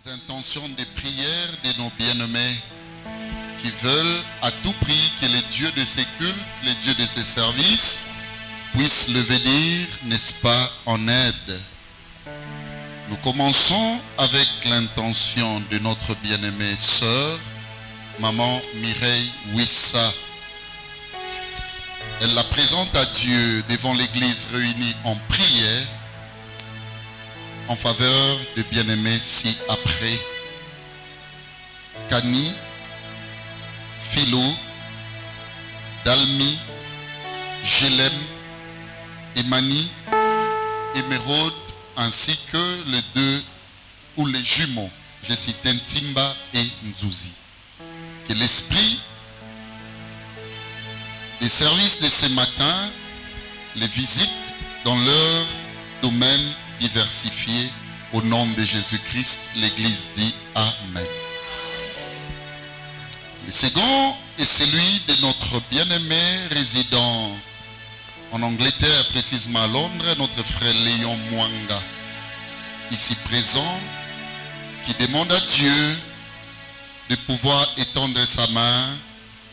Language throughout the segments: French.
Intentions des prières de nos bien-aimés qui veulent à tout prix que les dieux de ces cultes, les dieux de ces services puissent le venir, n'est-ce pas, en aide. Nous commençons avec l'intention de notre bien-aimée sœur, maman Mireille Wissa. Elle la présente à Dieu devant l'église réunie en prière en faveur de bien-aimés ci-après. Kani, Philo, Dalmi, Jelem, Emani, Émeraude, ainsi que les deux ou les jumeaux, je cite Ntimba et Nzouzi. Que l'esprit des services de ce matin les visite dans leur domaine diversifié. Au nom de Jésus-Christ, l'Église dit Amen. Le second est celui de notre bien-aimé résident en Angleterre, précisément à Londres, notre frère Léon Mwanga, ici présent, qui demande à Dieu de pouvoir étendre sa main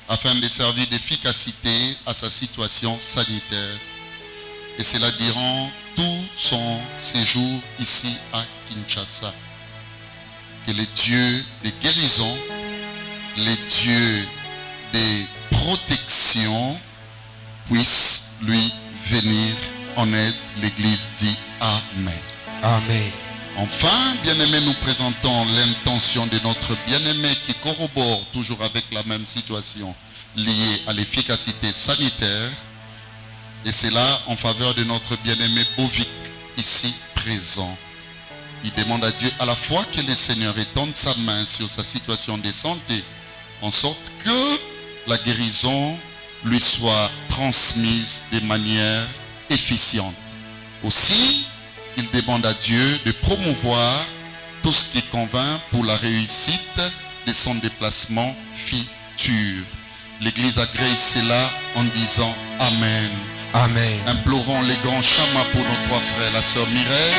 afin de servir d'efficacité à sa situation sanitaire. Et cela durant tout son séjour ici à Kinshasa. Que les dieux de guérison, les dieux de protection puissent lui venir en aide. L'Église dit Amen. Amen. Enfin, bien-aimés, nous présentons l'intention de notre bien-aimé qui corrobore toujours avec la même situation liée à l'efficacité sanitaire. Et c'est là en faveur de notre bien-aimé Bovic, ici présent. Il demande à Dieu à la fois que le Seigneur étende sa main sur sa situation de santé, en sorte que la guérison lui soit transmise de manière efficiente. Aussi, il demande à Dieu de promouvoir tout ce qui convainc pour la réussite de son déplacement futur. L'Église agrée cela en disant Amen. Amen. Implorons les grands chamas pour nos trois frères, la sœur Mireille,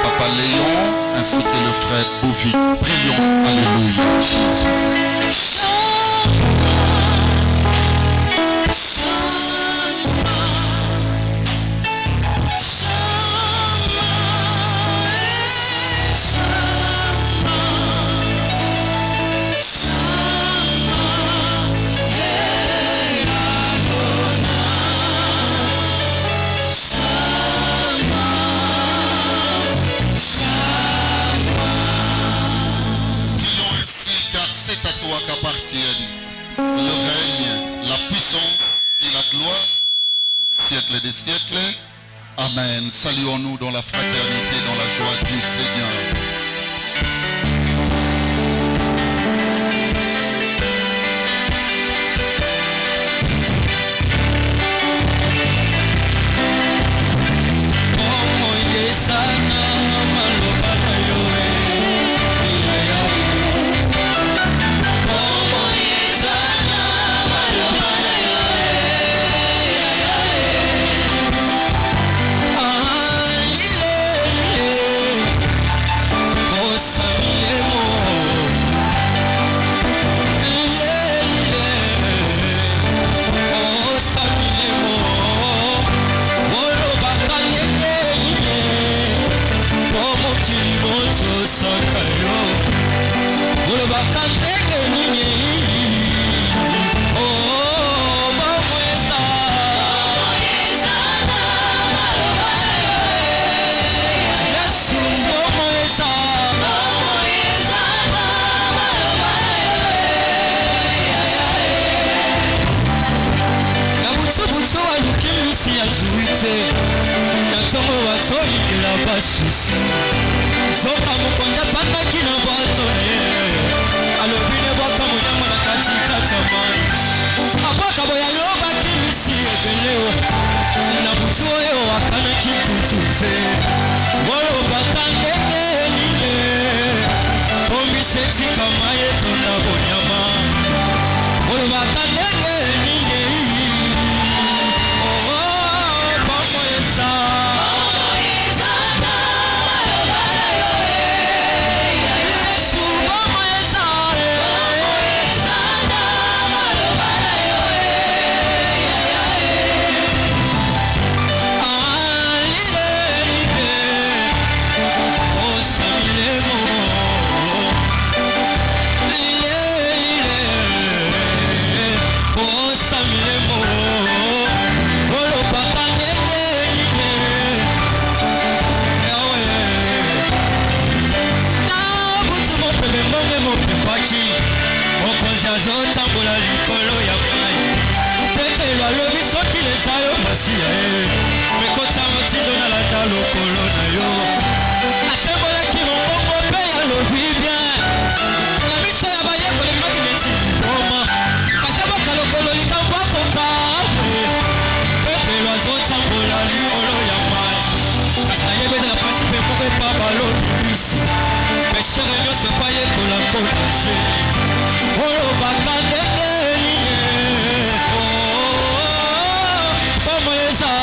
Papa Léon, ainsi que le frère Bovic. Prions, Alléluia. Le règne, la puissance et la gloire pour les siècles des siècles. Amen. Saluons-nous dans la fraternité, dans la joie du Seigneur. Yes. azotambola likolo ya mai Petelo alobi soki lesa yo pasi ya ye mekota motindo nalanda lokolo na yo asembolaki mombongo mpe alobi bien na miso ya bayekoli bimaki neti liboma kasi aboka lokolo likambo akoka Petelo azotambola likolo ya mai kasi nayebeza na pasi mpe moko epa balobi bisi meshere nyonso bayekola konage olobaka ndenge nini fomo eza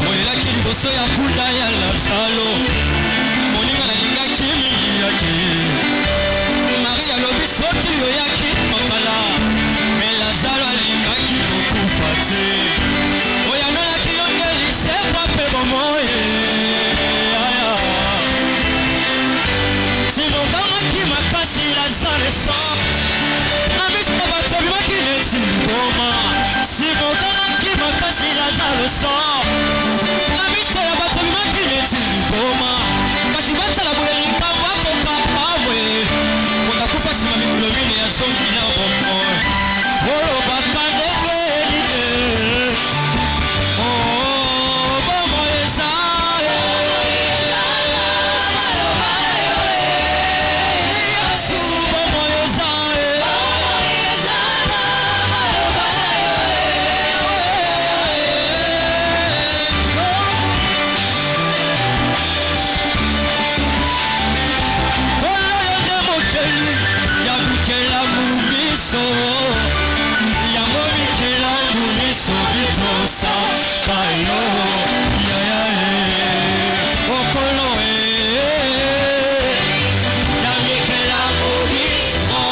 molelaki liboso ya mpunda ya lazalo moninga nalingaki mingi yake Marie alobi soki oyoki makala me lazalo alingaki kokufa te oyo amelaki yo nde lisekwa mpe bomoye simokangaki makasi lazalo eso na miso na bato bimaki neti liboma simokangaki makasi lazalo eso na miso ya bato bimaki neti liboma kasi batala boye likambo akoka pamwe utakufa sima mikolo mine ya songi na bombo olobaka ndenge nini bombo eza Yesu bombo eza yango mikela mumiso bitosa kayo okolo ya mikela mumiso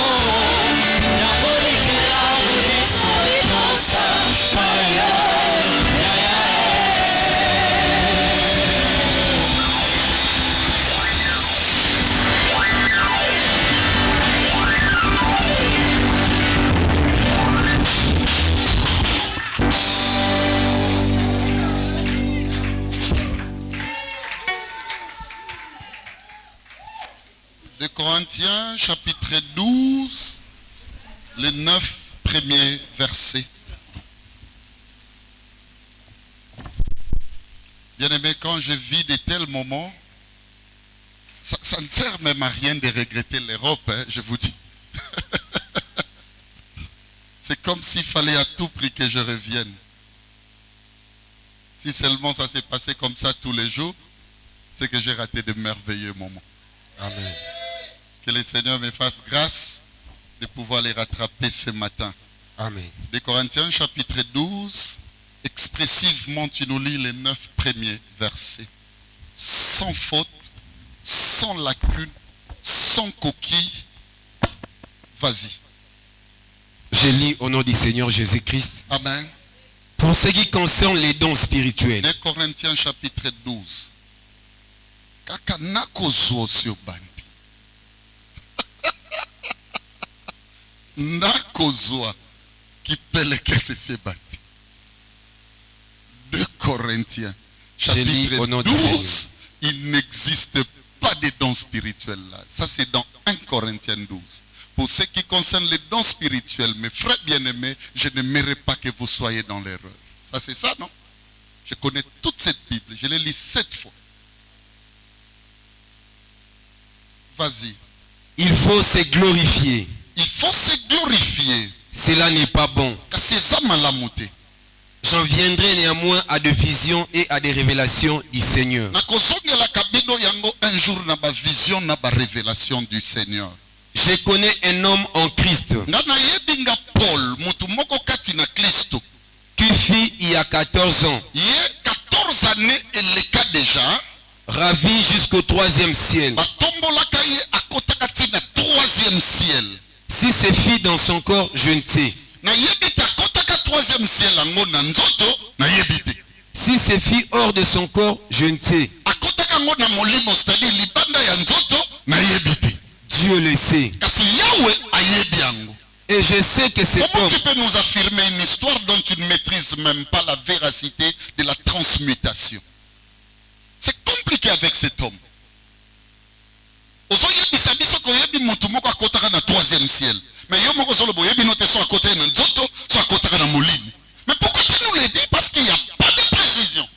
yango mikela mumiso bitosa kayo Corinthiens chapitre 12, les 9 premiers versets. Bien-aimé, quand je vis de tels moments, ça ne sert même à rien de regretter l'Europe, hein, je vous dis. C'est comme s'il fallait à tout prix que je revienne. Si seulement ça s'est passé comme ça tous les jours, c'est que j'ai raté de merveilleux moments. Amen. Que le Seigneur me fasse grâce de pouvoir les rattraper ce matin. Amen. De Corinthiens chapitre 12, expressivement tu nous lis les 9 premiers versets. Sans faute, sans lacune, sans coquille. Vas-y. Je lis au nom du Seigneur Jésus-Christ. Amen. Pour ce qui concerne les dons spirituels. De Corinthiens chapitre 12. Kaka nakozwo sio bandi. Nakozwa kipelekese se bandi. 2 Corinthiens chapitre 12. Il n'existe pas de dons spirituels là. Ça c'est dans 1 Corinthiens 12. Pour ce qui concerne les dons spirituels, mes frères bien-aimés, je n'aimerais pas que vous soyez dans l'erreur. Ça c'est ça, non? Je connais toute cette Bible. Je l'ai lu 7 fois. Vas-y. Il faut se glorifier. Il faut se glorifier. Cela n'est pas bon. J'en viendrai néanmoins à des visions et à des révélations du Seigneur. Un jour, vision, révélation du Seigneur. Je connais un homme en Christ qui fut il y a 14 ans. 14 années, il est cas déjà. Ravi jusqu'au 3e ciel. Si c'est fit dans son corps, je ne sais. Si c'est fit hors de son corps, je ne sais. Dieu le sait. Et je sais que cet Comment homme, tu peux nous affirmer une histoire dont tu ne maîtrises même pas la véracité de la transmutation? C'est compliqué avec cet homme. Ozoyebisa biso ko yebi mutu moko akotaka na troisième ciel. Mais yo moko solo boyebi note so akotaka na nzoto, so akotaka na molini. Mais pourquoi tu nous le dis? Parce qu'il n'y a pas de précision.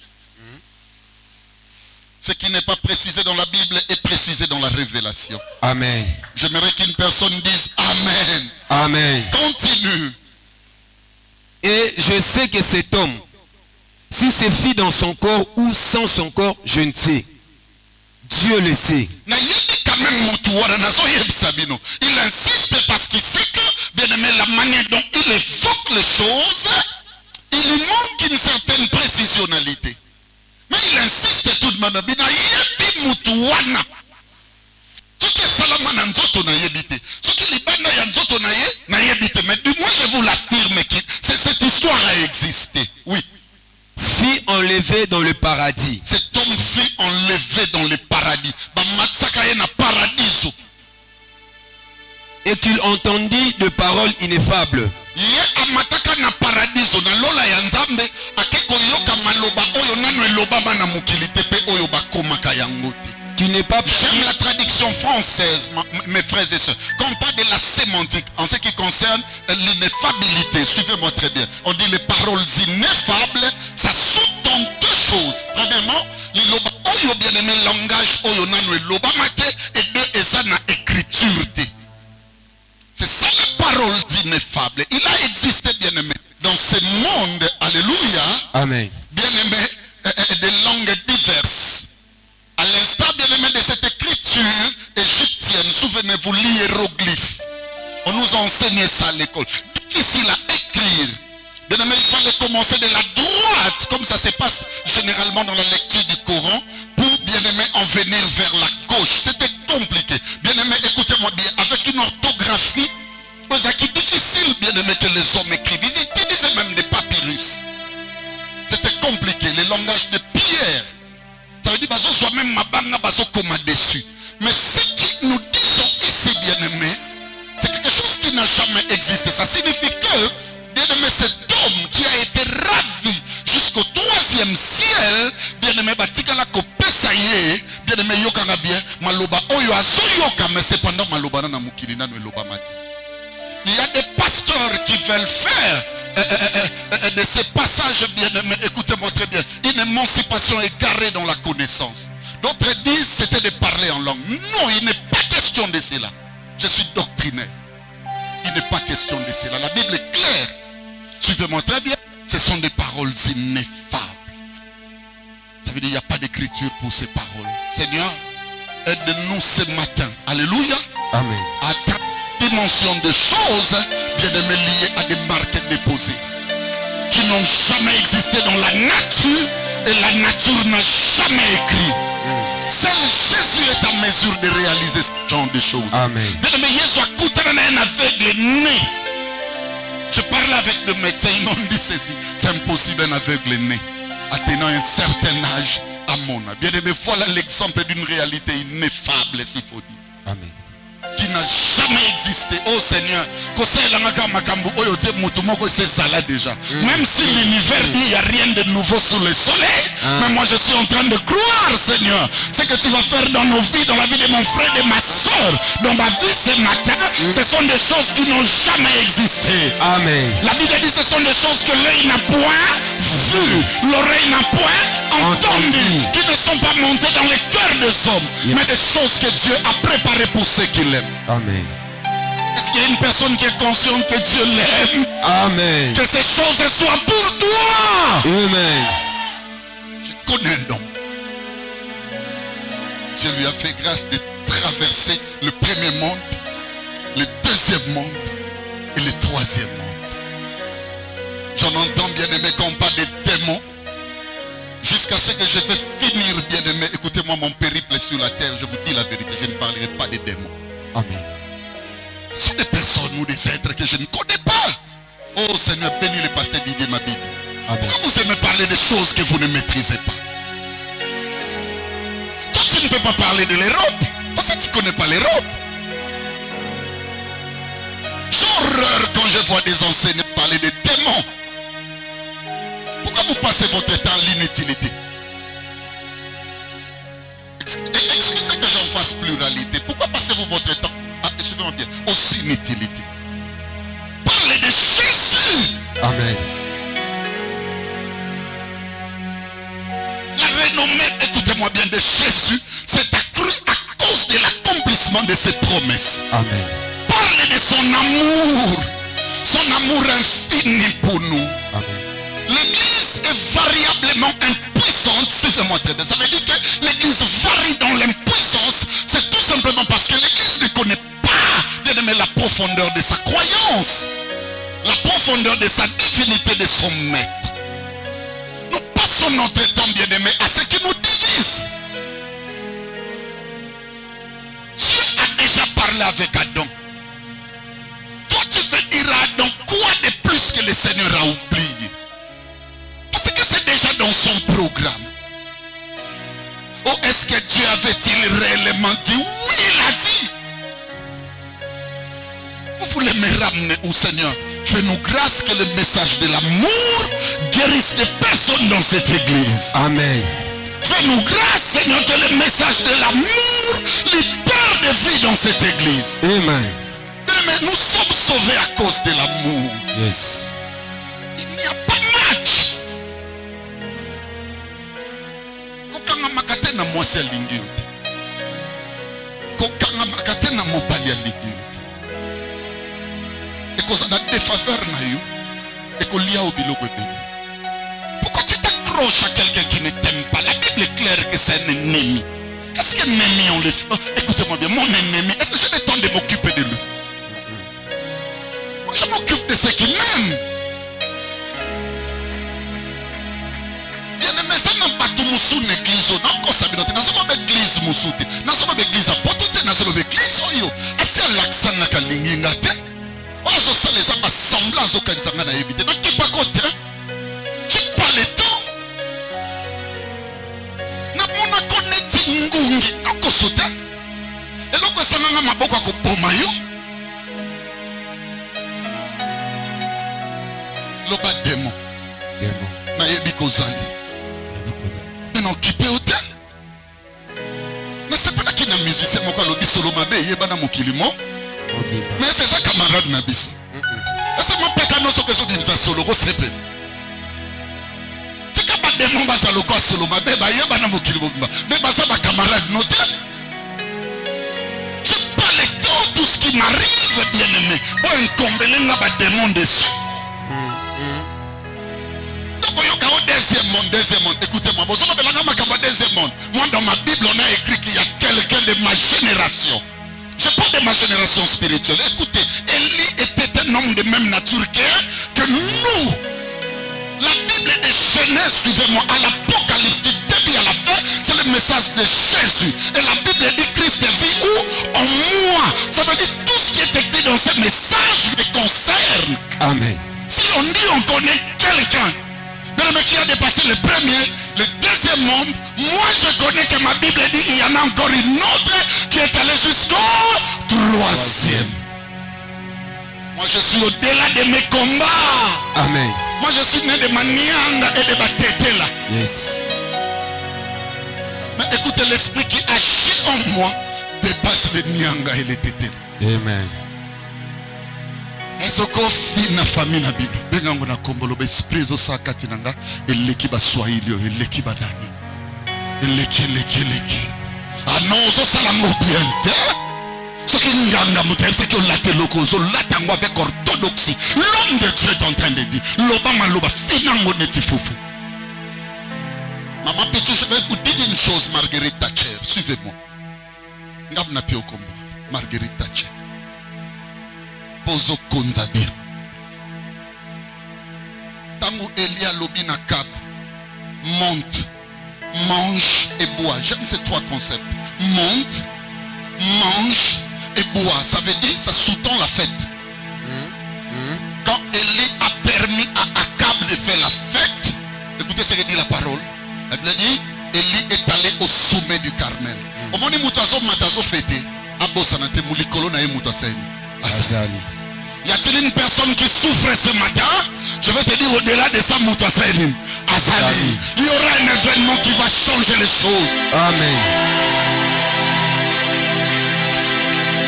Ce qui n'est pas précisé dans la Bible est précisé dans la révélation. Amen. J'aimerais qu'une personne dise Amen. Amen. Continue. Et je sais que cet homme, si c'est fit dans son corps ou sans son corps, je ne sais. Dieu le sait. Na yebi quand même mutu wana nazo yebisa bino. Il insiste parce qu'il sait que, bien aimé, la manière dont il évoque les choses, il lui manque une certaine précisionnalité. Mais il insiste tout de même. Bina yebi mutu wana. Ce qui est salama na nzoto na yebite. Ce qui est libana ya nzoto na yebite. Mais du moins je vous l'affirme que cette histoire a existé. Oui. Fut enlevé dans le paradis. Cet homme fut enlevé dans le paradis. Et qu'il entendit de paroles ineffables. Qu'il n'est pas... J'aime la traduction française, mes frères et sœurs. Quand on parle de la sémantique, en ce qui concerne l'ineffabilité, suivez-moi très bien. On dit les paroles ineffables, ça sous-tend deux choses. Premièrement, le bien aimé langage, et deux, et ça n'a écriture. C'est ça la parole ineffable. Il a existé, bien aimé, dans ce monde, alléluia. Amen. Bien aimé, des langues diverses. À l'instar, bien aimé, de cette écriture égyptienne, souvenez-vous, l'hiéroglyphe. On nous a enseigné ça à l'école. Difficile à écrire. Bien aimé, il fallait commencer de la droite, comme ça se passe généralement dans la lecture du Coran, pour, bien aimé, en venir vers la gauche. C'était compliqué. Bien aimé, écoutez-moi bien, avec une orthographie, c'est difficile, bien aimé, que les hommes écrivent. Ils utilisaient même des papyrus. C'était compliqué, les langages de pierre. Ça veut dire que soit même ma banga baso comme dessus. Mais ce que nous disons ici, bien aimé, c'est quelque chose qui n'a jamais existé. Ça signifie que, bien aimé, cet homme qui a été ravi jusqu'au troisième ciel, bien aimé, batika la kopesaye, bien aimé, yokanga bien, maloba oyo aso yoka, mais cependant maloba na mukili na loba mate. Il y a des pasteurs qui veulent faire de ces passages, bien aimés, écoutez-moi très bien, une émancipation égarée dans la connaissance. D'autres disent c'était de parler en langue. Non, il n'est pas question de cela. Je suis doctrinaire. Il n'est pas question de cela. La Bible est claire. Suivez-moi très bien. Ce sont des paroles ineffables. Ça veut dire qu'il n'y a pas d'écriture pour ces paroles. Seigneur, aide-nous ce matin. Alléluia. Amen. À ta dimension de choses, bien aimé, liées à des marques déposées qui n'ont jamais existé dans la nature et la nature n'a jamais écrit. Seul Jésus est en mesure de réaliser ce genre de choses. Amen. Bien aimé, Jésus a coûté un aveugle né. Je parlais avec des médecins, ils m'ont dit ceci. C'est impossible un aveugle né atteignant un certain âge à mon âge. Bien aimé, voilà l'exemple d'une réalité ineffable, s'il faut dire. Amen. Qui n'a jamais existé. Oh Seigneur, c'est ça là déjà. Même si l'univers dit il n'y a rien de nouveau sous le soleil, mais moi je suis en train de croire, Seigneur, ce que tu vas faire dans nos vies, dans la vie de mon frère et de ma soeur, dans ma vie ce matin, ce sont des choses qui n'ont jamais existé. Amen. La Bible dit ce sont des choses que l'œil n'a point vu, l'oreille n'a point entendu, qui ne sont pas montées dans les cœurs des hommes, mais des choses que Dieu a préparées pour ceux qui l'aiment. Amen. Est-ce qu'il y a une personne qui est consciente que Dieu l'aime? Amen. Que ces choses soient pour toi. Amen. Je connais un don. Dieu lui a fait grâce de traverser le premier monde, le deuxième monde et le troisième monde. J'en entends, bien aimé, quand on parle des démons, jusqu'à ce que je vais finir, bien aimé. Écoutez-moi, mon périple sur la terre, je vous dis la vérité, je ne parlerai pas des démons. Amen. Ce sont des personnes ou des êtres que je ne connais pas. Oh Seigneur, bénis le pasteur Didier Mabidi. Pourquoi vous aimez parler des choses que vous ne maîtrisez pas? Toi, tu ne peux pas parler de l'Europe parce que tu ne connais pas l'Europe. Jean horreur quand je vois des enseignants parler de démons. Pourquoi vous passez votre temps à l'inutilité? Excusez que j'en fasse pluralité. Pourquoi passez-vous votre temps excusez-moi bien, aux inutilités? Parlez de Jésus. Amen. La renommée, écoutez-moi bien, de Jésus s'est accrue à cause de l'accomplissement de ses promesses. Amen. Parlez de son amour infini pour nous. Amen. L'église est variablement impuissante. Suivez-moi très bien. Ça veut dire que l'église varie dans l'impuissance. C'est tout simplement parce que l'église ne connaît pas, bien aimé, la profondeur de sa croyance, la profondeur de sa divinité, de son maître. Nous passons notre temps, bien aimé, à ce qui nous divise. Dieu a déjà parlé avec Adam. Toi, tu veux dire à Adam quoi de plus que le Seigneur a oublié? Parce que c'est déjà dans son programme. Oh, est-ce que Dieu avait-il réellement dit? Oui, il a dit. Vous voulez me ramener au Seigneur? Fais-nous grâce que le message de l'amour guérisse les personnes dans cette église. Amen. Fais-nous grâce, Seigneur, que le message de l'amour libère des vies dans cette église. Amen. Mais nous sommes sauvés à cause de l'amour. Yes. Il n'y a pas match. Kokanga makate na mwasi ya lingi yote. Kokanga makate na mobali ya lingi yote. Et cause de défaveur na yo. Et qu'on lia au biloko ebele. Pourquoi tu t'accroches à quelqu'un qui ne t'aime pas? La Bible est claire que c'est un ennemi. Est-ce qu'un ennemi on le fait? Oh, écoutez-moi bien, mon ennemi, est-ce que j'ai le temps de m'occuper de lui? Moi je m'occupe de ceux qui m'aiment. Bien-aimé, ça n'a pas tout moussou l'église. Non, qu'on s'habille dans l'église moussoute. Dans l'église à potote, dans l'église oyo. Est-ce que l'accent n'a qu'à l'ingingate? Oh, je sais les abats semblants au Kanzanga n'a évité. Non, qui pas côté? J'ai pas le temps. Na mona connecté ngungi. Non, qu'on saute. Et l'autre, ça n'a pas beaucoup à couper. Loba démon. Démon. Na yebi kozali. Mais occupé hôtel. Mais c'est pas qui na musicien moko lobi solo mabe yeba na mokilimo. Mais c'est ça camarade na biso. C'est mon peka no so que so bimisa solo ko sepe. C'est ka ba démon ba salo ko solo mabe ba yeba na mokilimo ba. Mais ba ça ba camarade no tel. Je parle de tout ce qui m'arrive, bien aimé. Bon incombele nga ba démon dessus. Deuxième monde, écoutez-moi, deuxième monde. Moi dans ma Bible on a écrit qu'il y a quelqu'un de ma génération. Je parle de ma génération spirituelle. Écoutez, Élie était un homme de même nature que nous. La Bible de Genèse, suivez-moi, à l'Apocalypse, du début à la fin, c'est le message de Jésus. Et la Bible dit Christ vit où? En moi. Ça veut dire tout ce qui est écrit dans ce message me concerne. Amen. Si on dit on connaît quelqu'un qui a dépassé le premier, le deuxième monde, moi je connais que ma Bible dit il y en a encore une autre qui est allée jusqu'au troisième. Moi je suis au-delà de mes combats. Amen. Moi je suis né de ma nianga et de ma tété là. Yes. Mais écoutez, l'esprit qui agit en moi dépasse les nianga et les tétés. Amen. Ezoko fina famille na Bible. Bengango na kombolo be esprit zo sakati nanga eleki ba swahili eleki ba nani. Eleki. Ah non, zo sala mo bien. Ce qui nganga mutem c'est que la teloko zo latango avec orthodoxie. L'homme de Dieu est en train de dire lobama loba fina ngoneti fofu. Maman Pétou, je vais vous dire une chose, Marguerite Thatcher, suivez-moi. Ngam na pio kombo Marguerite Thatcher. Pozo Konzabir. Tango Elia Lobina Cap. Monte, mange et bois. J'aime ces trois concepts. Monte, mange et bois. Ça veut dire, ça sous-tend la fête. Quand Élie a permis à Akab de faire la fête, écoutez ce que dit la parole. Elle dit, Élie est allé au sommet du Carmel. Au moment où Moutazo Matazo fêté, Abo Sanate Moulikolo na Moutasen. Azali. Y a-t-il une personne qui souffre ce matin? Je vais te dire au-delà de ça, Moutassainim, Azali, il y aura un événement qui va changer les choses. Amen.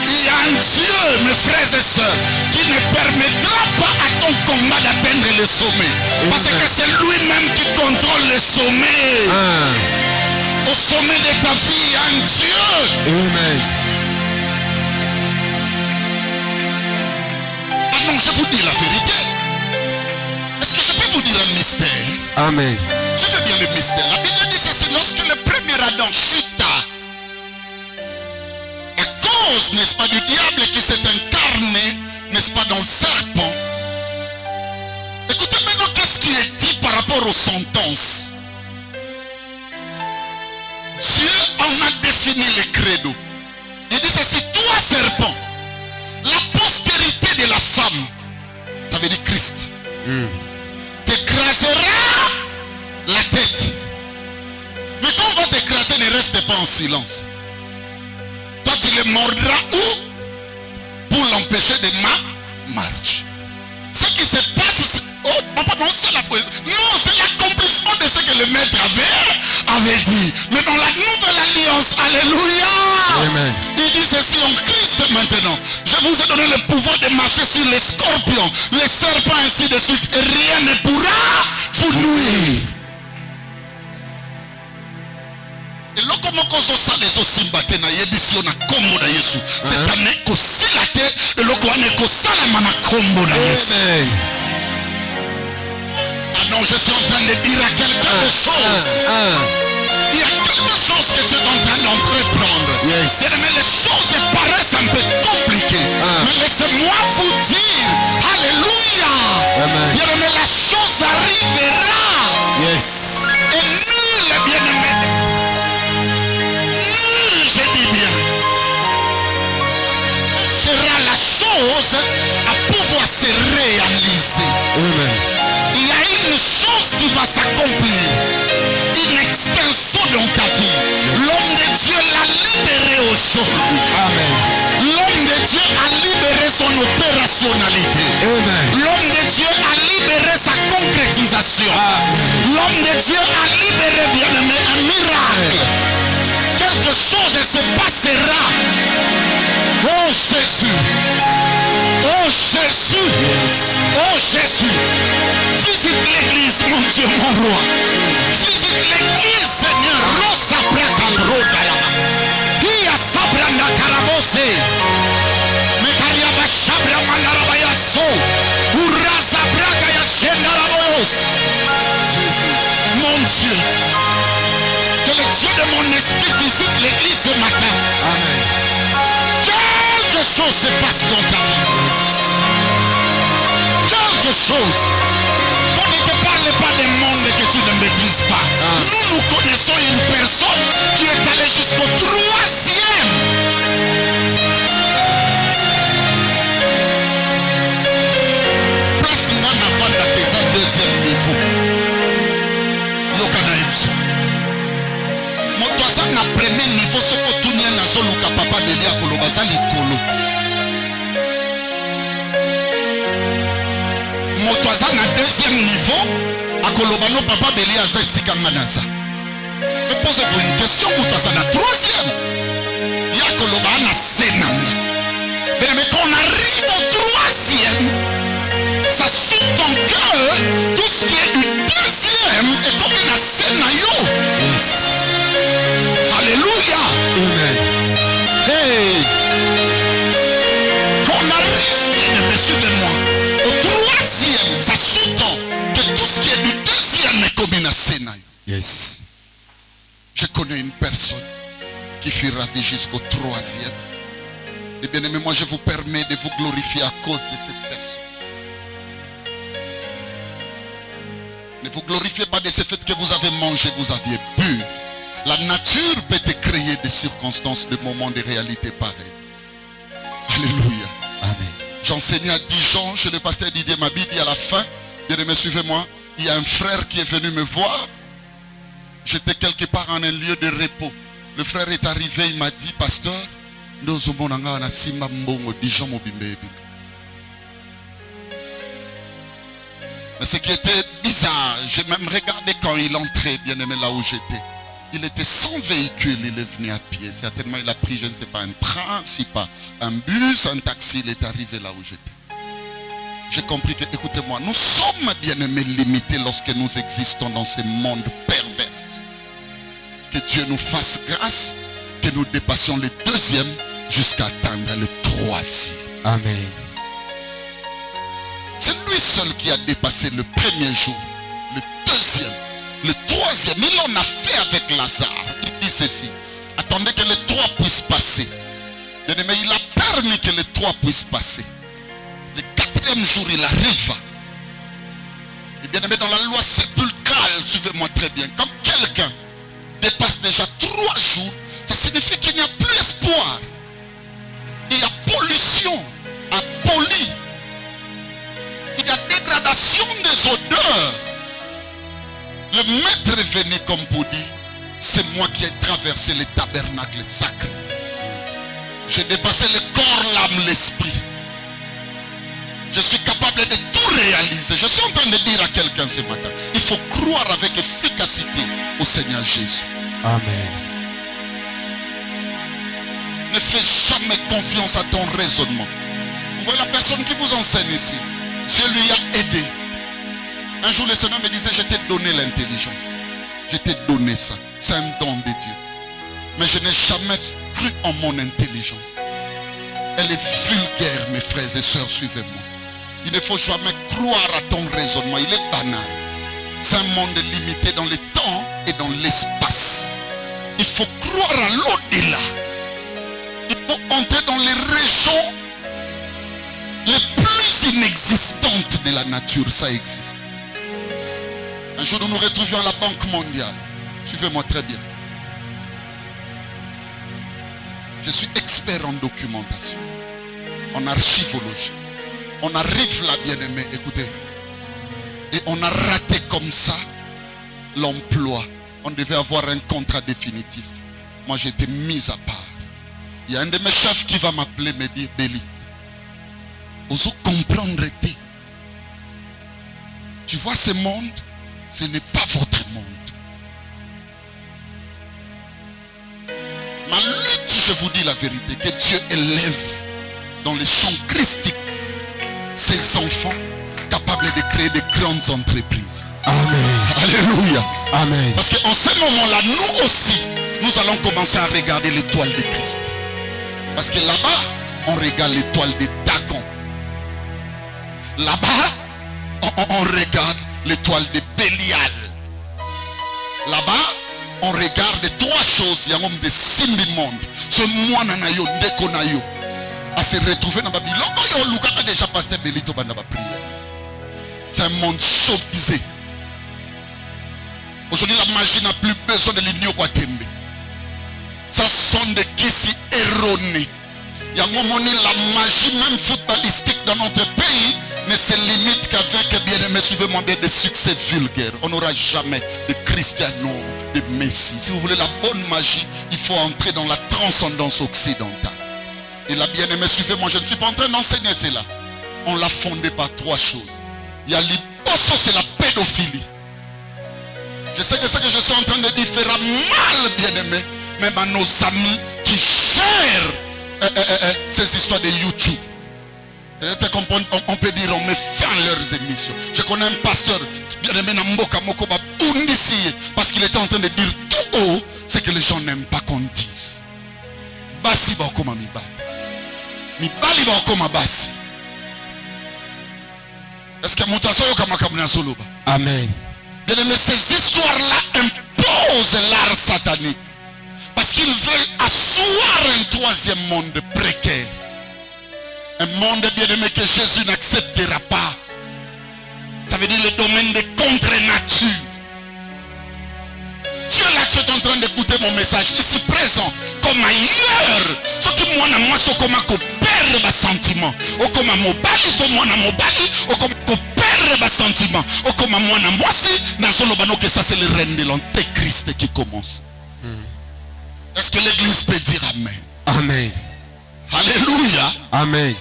Il y a un Dieu, mes frères et sœurs, qui ne permettra pas à ton combat d'atteindre le sommet. Parce que c'est lui-même qui contrôle le sommet. Au sommet de ta vie, il y a un Dieu. Amen. Ah non, je vous dis la vérité. Est-ce que je peux vous dire un mystère? Amen. Je veux bien le mystère. La Bible dit ceci, lorsque le premier Adam chuta, à cause, n'est-ce pas, du diable qui s'est incarné, n'est-ce pas, dans le serpent. Écoutez maintenant qu'est-ce qui est dit par rapport aux sentences. Dieu en a défini les credos. Il dit ceci, toi serpent, la postérité de la femme, ça veut dire Christ, t'écrasera la tête. Mais quand on va t'écraser, ne reste pas en silence. Toi tu le mordras où? Pour l'empêcher de marche. Ce qui se passe, oh papa, non, c'est la poésie. Non, c'est l'accomplissement de ce que le maître avait dit. Mais dans la nouvelle alliance, alléluia. Amen. Il dit ceci en Christ maintenant. Je vous ai donné le pouvoir de marcher sur les scorpions, les serpents, ainsi de suite. Et rien ne pourra vous nuire. Et lokomoko zosala ezosimba na yebiso na kombo na Yesu. C'est un ekosilate et lokwane kosalama na kombo na Yesu. Ah non, je suis en train de dire à quelqu'un des choses. Il y a quelque chose que tu es en train d'entreprendre. Mais les choses paraissent un peu compliquées. Mais laissez-moi vous dire, alléluia. Bien aimé, la chose arrivera. Et nul, bien aimé, nul, je dis bien, sera la chose à pouvoir se réaliser. Il y a une chose qui va s'accomplir, une extension dans ta vie. L'homme de Dieu l'a libéré aujourd'hui. L'homme de Dieu a libéré son opérationnalité. L'homme de Dieu a libéré sa concrétisation. L'homme de Dieu a libéré, bien aimé, un miracle. Quelque chose se passera. Oh Jésus. Oh Jésus. Oh Jésus. Visite l'église, mon Dieu, mon roi. Visite l'église, Seigneur. Rosa braca brodala. Ia sabra na karabose. Mekaria bashabra mandaraba yaso. Urasa braca ya shendaraboyos. Mon Dieu. Que le Dieu de mon esprit visite l'église ce matin. Quelque chose se passe dans ta vie. Quelque chose. On ne te parle pas des mondes que tu ne maîtrises pas. Nous connaissons une personne qui est allée jusqu'au 3e. Place Nana Vanda Tesa 2e niveau. Yokana Ipso. Motoasa na premier niveau soko tunia na zoluka papa Belia koloba za likolo. Motoasa na 2e niveau akolobano papa Belia za sikanga naza. Mais posez-vous une question, motoasa na 3e. Ya koloba na senanga. Mais quand on arrive au 3e, ça sous-entend que tout ce qui est du 2e est comme une scénario. Alléluia. Hey. Quand on arrive, suivez-moi, au 3e, ça sous-entend que tout ce qui est du 2e est comme une scénario. Je connais une personne qui fut ravie jusqu'au 3e. Et bien aimé, moi je vous permets de vous glorifier à cause de cette personne. Ne vous glorifiez pas de ce fait que vous avez mangé, vous aviez bu. La nature peut te créer des circonstances, des moments de réalité pareils. Alléluia. Amen. J'enseignais à Dijon chez le pasteur Didier Mabidi à la fin. Bien aimé, suivez-moi. Il y a un frère qui est venu me voir. J'étais quelque part en un lieu de repos. Le frère est arrivé, il m'a dit, pasteur, Mais ce qui était bizarre, j'ai même regardé quand il entrait, bien aimé, là où j'étais. Il était sans véhicule, il est venu à pied. Certainement, il a pris, je ne sais pas, un train, si pas un bus, un taxi, il est arrivé là où j'étais. J'ai compris que, écoutez-moi, nous sommes, bien aimés, limités lorsque nous existons dans ce monde pervers. Que Dieu nous fasse grâce, que nous dépassions le deuxième jusqu'à atteindre le troisième. Amen. C'est lui seul qui a dépassé le premier jour, le deuxième, le troisième. Il en a fait avec Lazare. Il dit ceci: attendez que les trois puissent passer. Bien aimé, il a permis que les trois puissent passer. Le quatrième jour, il arrive. Et bien aimé, dans la loi sépulcrale, suivez-moi très bien, quand quelqu'un dépasse déjà 3 jours, ça signifie qu'il n'y a plus espoir. Il y a pollution, impoli. Il y a dégradation des odeurs. Le maître est venu comme pour dire: c'est moi qui ai traversé le tabernacle sacré. J'ai dépassé le corps, l'âme, l'esprit. Je suis capable de tout réaliser. Je suis en train de dire à quelqu'un ce matin: il faut croire avec efficacité au Seigneur Jésus. Amen. Ne fais jamais confiance à ton raisonnement. Vous voyez la personne qui vous enseigne ici, Dieu lui a aidé. Un jour le Seigneur me disait: je t'ai donné l'intelligence. Je t'ai donné ça. C'est un don de Dieu. Mais je n'ai jamais cru en mon intelligence. Elle est vulgaire, mes frères et sœurs, suivez-moi. Il ne faut jamais croire à ton raisonnement. Il est banal. C'est un monde limité dans le temps et dans l'espace. Il faut croire à l'au-delà. Il faut entrer dans les régions les plus inexistantes de la nature. Ça existe. Un jour nous nous retrouvions à la Banque mondiale. Suivez-moi très bien. Je suis expert en documentation, en archivologie. On arrive là, bien-aimé, écoutez. Et on a raté comme ça l'emploi. On devait avoir un contrat définitif. Moi, j'ai été mis à part. Il y a un de mes chefs qui va m'appeler, me dire: Béli, osons comprendre. Tu vois ce monde, ce n'est pas votre monde. Ma lutte, je vous dis la vérité, que Dieu élève dans les champs christiques ses enfants capables de créer de grandes entreprises. Amen. Alléluia. Amen. Parce qu'en ce moment-là, nous aussi, nous allons commencer à regarder l'étoile de Christ. Parce que là-bas, on regarde l'étoile de Dagon. Là-bas, on regarde l'étoile de Bélial. Là-bas, on regarde 3 choses. Il y a un homme de Simbi monde. Ce moine na yo, ndeko na yo, à se retrouver dans Babylone. Logo yo déjà pasteur Belito banda ba prière. C'est un monde chauvisé. Aujourd'hui, la magie n'a plus besoin de l'union Kwatembe. Ça sonne de Kissi erronés. Il y a un moment où la magie, même footballistique dans notre pays, ne se limite qu'avec, bien aimé, suivez-moi bien, des succès vulgaires. On n'aura jamais de Cristiano, de Messi. Si vous voulez la bonne magie, il faut entrer dans la transcendance occidentale. Et la bien-aimée, suivez-moi, je ne suis pas en train d'enseigner cela. On l'a fondé par 3 choses. Il y a l'hyposo, c'est la pédophilie. Je sais que ce que je suis en train de dire fera mal, bien-aimé, même à nos amis qui gèrent ces histoires de YouTube. On peut dire, on met fin à leurs émissions. Je connais un pasteur, bien-aimé, Namboka Mokoba, parce qu'il était en train de dire tout haut ce que les gens n'aiment pas qu'on dise. Basi ba okoma mibali. Mibali ba okoma basi. Est-ce que Moutaso yoka makamuna soloba? Amen. Bien-aimé, ces histoires-là imposent l'art satanique. Parce qu'ils veulent asseoir un 3e monde précaire. Un monde, bien-aimé, que Jésus n'acceptera pas. Ça veut dire le domaine de contre-nature. Dieu là, tu es en train d'écouter mon message ici présent, comme ailleurs. Ce qui moi, moi, c'est comme un perdre ma sentiment. Ou comme un mobali, toi, moi, mobali, ou comme un perdre ma sentiment. Ou comme un moi, moi, si, dans ce lobano, que ça, c'est le règne de l'antéchrist qui commence. Est-ce que l'église peut dire Amen? Amen. Alléluia. Amen.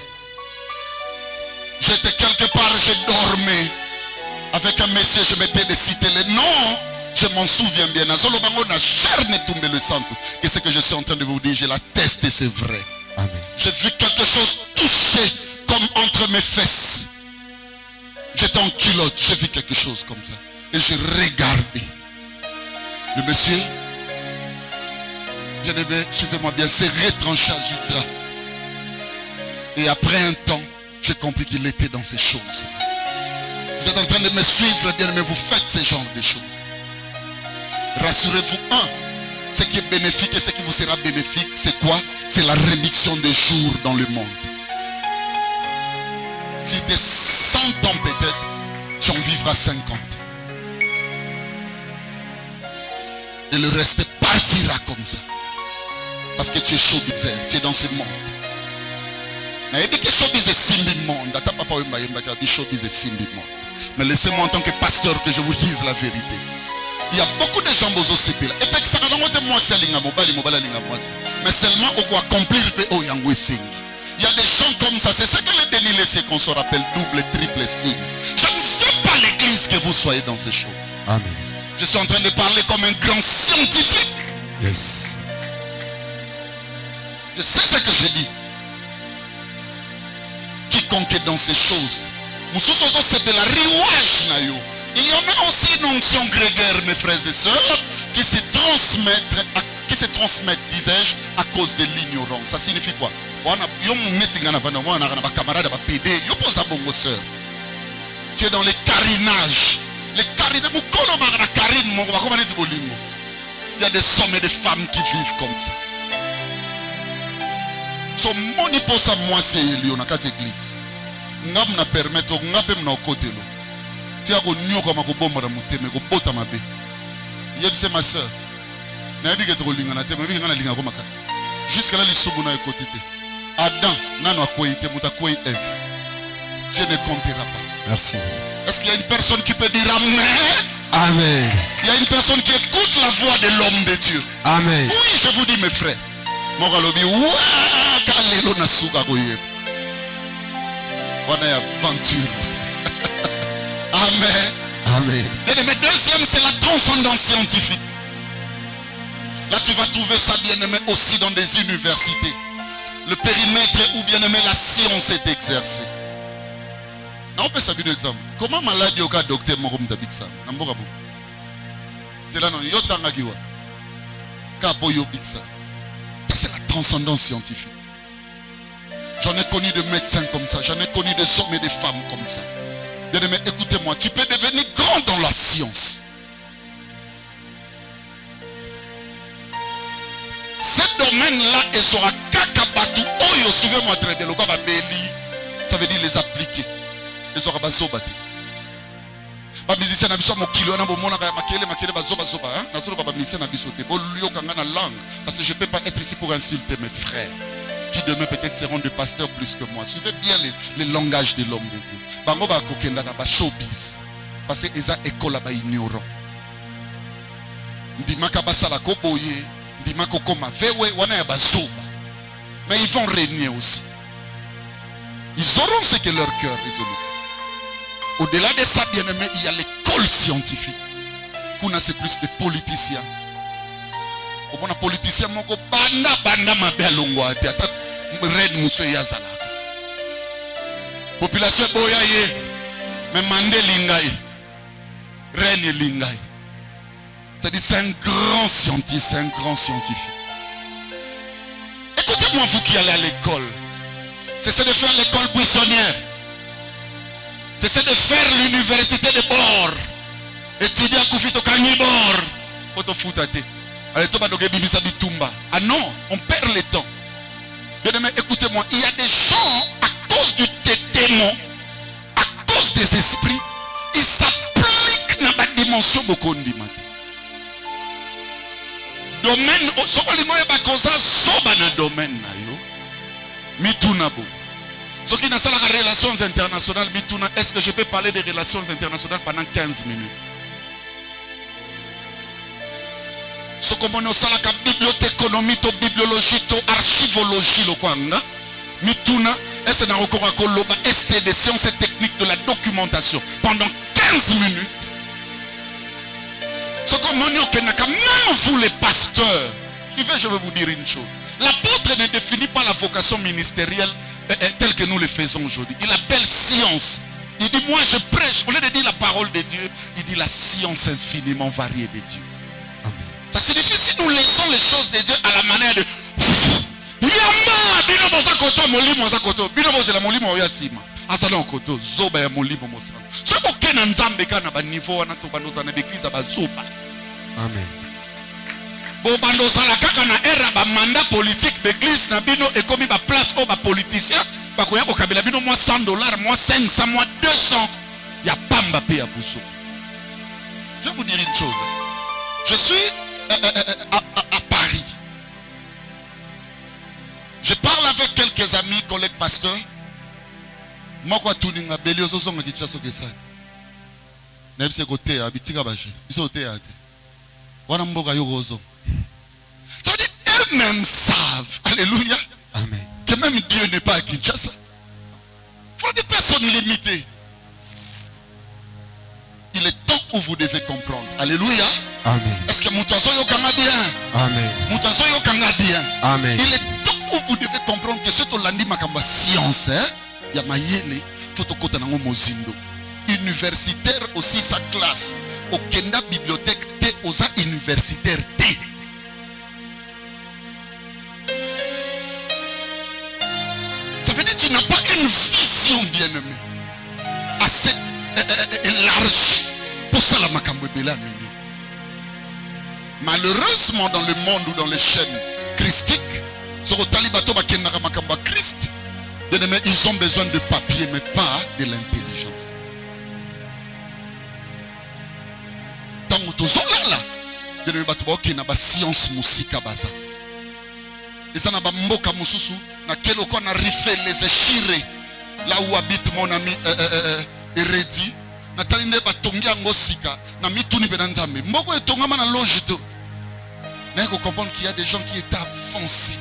J'étais quelque part, je dormais Avec un monsieur, je m'étais de citer les noms. Je m'en souviens bien. Et ce que je suis en train de vous dire, je l'atteste et c'est vrai. Amen. J'ai vu quelque chose toucher comme entre mes fesses. J'étais en culotte, j'ai vu quelque chose comme ça. Et j'ai regardé. Le monsieur, bien aimé, suivez-moi bien, s'est retranché à Zutra. Et après un temps, j'ai compris qu'il était dans ces choses. Vous êtes en train de me suivre, bien aimé, vous faites ce genre de choses. Rassurez-vous, ce qui est bénéfique et ce qui vous sera bénéfique, c'est quoi? C'est la réduction des jours dans le monde. Si tu es 100 ans peut-être, tu en vivras 50. Et le reste partira comme ça. Parce que tu es chaud bizarre, tu es dans ce monde. Mais laissez-moi en tant que pasteur que je vous dise la vérité. Il y a beaucoup de gens qui sont là. Et puis ça va mais seulement on doit accomplir le Oyangwe. Il y a des gens comme ça. C'est ce que le déni laissé qu'on se rappelle double, triple signe. Je ne fais pas l'église que vous soyez dans ces choses. Amen. Je suis en train de parler comme un grand scientifique. Yes. Je sais ce que je dis. Quiconque est dans ces choses. Il y en a aussi une onction grégaire, mes frères et sœurs, qui se transmettent, disais-je, à cause de l'ignorance. Ça signifie quoi? Tu es dans les carinages. Les carinages. Il y a des hommes et des femmes qui vivent comme ça. So moni posa moi c'est Léon à quatre églises. Ngam na permettre ngapem na côté lo. Tia ko nyoko makobomba na muteme ko bota mabe. Yebise ma sœur. Na bi keto linga na teme bi ngana linga ko makasi. Jusqu'à là lisubu na côté te. Adam nano akoyite mutakoyi Ève. Dieu ne comptera pas. Merci. Est-ce qu'il y a une personne qui peut dire amen? Amen. Il y a une personne qui écoute la voix de l'homme de Dieu. Amen. Oui, je vous dis mes frères. Moralobi, kalelo na suka koyeba. Wana ya aventure. Amen. Amen. Mais deuxième, c'est la transcendance scientifique. Là, tu vas trouver ça, bien-aimé, aussi dans des universités. Le périmètre où, bien-aimé, la science est exercée. Non, on peut s'habiller d'exemple. Comment malade yoka docteur morom tabiksa? Namborabu. C'est là non. Yotanga kiwa. Kapo yobiksa. Ça c'est la transcendance scientifique. J'en ai connu de médecins comme ça. J'en ai connu des hommes et des femmes comme ça. Bien-aimé, écoutez-moi. Tu peux devenir grand dans la science. Ce domaine-là, il sera kakabatu. Oyo, suivez-moi très bien. Ça veut dire les appliquer. Les aura bazobate. Ba musicien na biso mo kilo na bomona ka makele bazoba zoba hein. Na zolo ba musicien na biso te. Bo lio kanga na langue parce que je peux pas être ici pour insulter mes frères qui demain peut-être seront des pasteurs plus que moi. Suivez bien les langages de l'homme de Dieu. Bango ba kokenda na ba showbiz parce que eza école ba ignorant. Ndima ka basala ko boye, ndima ko koma vewe wana ya bazoba. Mais ils vont régner aussi. Ils auront ce que leur cœur résolu. Au-delà de ça, bien-aimé, il y a l'école scientifique. Kuna c'est plus des politiciens. Au bon politicien moko banda mabelongwa te ata red muso yazala. Population boyaye mais mande lingai. Reine lingai. C'est un grand scientiste, c'est un grand scientifique. Écoutez-moi vous qui allez à l'école. C'est de faire l'école buissonnière. C'est de faire l'université de bord. Étudier à Koufito Kanibor. Ah non, on perd le temps. Bien-aimé, écoutez-moi. Il y a des gens, à cause du démon, à cause des esprits, ils s'appliquent dans la dimension beaucoup de domaine. Domaine. Mitunabo. Ce qui n'a pas de relations internationales, est-ce que je peux parler des relations internationales pendant 15 minutes? Ce que nous avons la bibliothéconomie, bibliologie, archivologie, Mituna, est-ce que nous avons des sciences et techniques de la documentation pendant 15 minutes. C'est comme même vous les pasteurs. Suivez, je vais vous dire une chose. L'apôtre ne définit pas la vocation ministérielle telle que nous le faisons aujourd'hui. Il appelle science. Il dit, moi je prêche, au lieu de dire la parole de Dieu, il dit la science infiniment variée de Dieu. Amen. Ça signifie si nous laissons les choses de Dieu à la manière de Yama, bino boza koto molimo za koto, bino boza la molimo ya sima. Asala koto zoba ya molimo mosana. So bokena nzambe kana ba niveau wana to banoza na église ba zoba. Amen. Bo bandoza la kaka na era ba mandat politique d'église na bino et comme ba place au ba politicien, ba koya ko kabela bino moins $100, moins 500, moins 200. Ya pamba pe ya buso. Je vais vous dire une chose. Je suis à Paris. Je parle avec quelques amis, collègues pasteurs. Moi, quoi, tout le monde a belé aux autres, on dit ça, c'est ça. Même si côté, habitika baché, ils sont au théâtre. Voilà, mboga yogozo. Ça veut dire, eux-mêmes savent, alléluia, Amen. que même Dieu n'est pas à Kinshasa. Il faut des personnes limitées. Il est temps où vous devez comprendre. Alléluia. Amen. Est-ce que mon toiseau est canadien? Amen. Mon toiseau est canadien. Amen. Il est temps où vous devez comprendre que ce que l'on makamba science, il y a mayele, photokota nango mozindo. Universitaire aussi sa classe. Au Kenda bibliothèque T, osa universitaire T. Ça veut dire que tu n'as pas une vision bien aimée assez large pour ça la makambo bela mini. Malheureusement dans le monde ou dans les chaînes christiques, sur le talibato bakenaka makamba Christ, ils ont besoin de papier mais pas de l'intelligence. Tant que tu as la science musika baza. Et ça n'a pas mboka mususu na kelo ko na rifé les échirés là où habite mon ami Eredi. Na talinde batongi ngosika na mituni benanzambe. Mboko etongama na logito. Mais il faut comprendre qu'il y a des gens qui étaient avancés,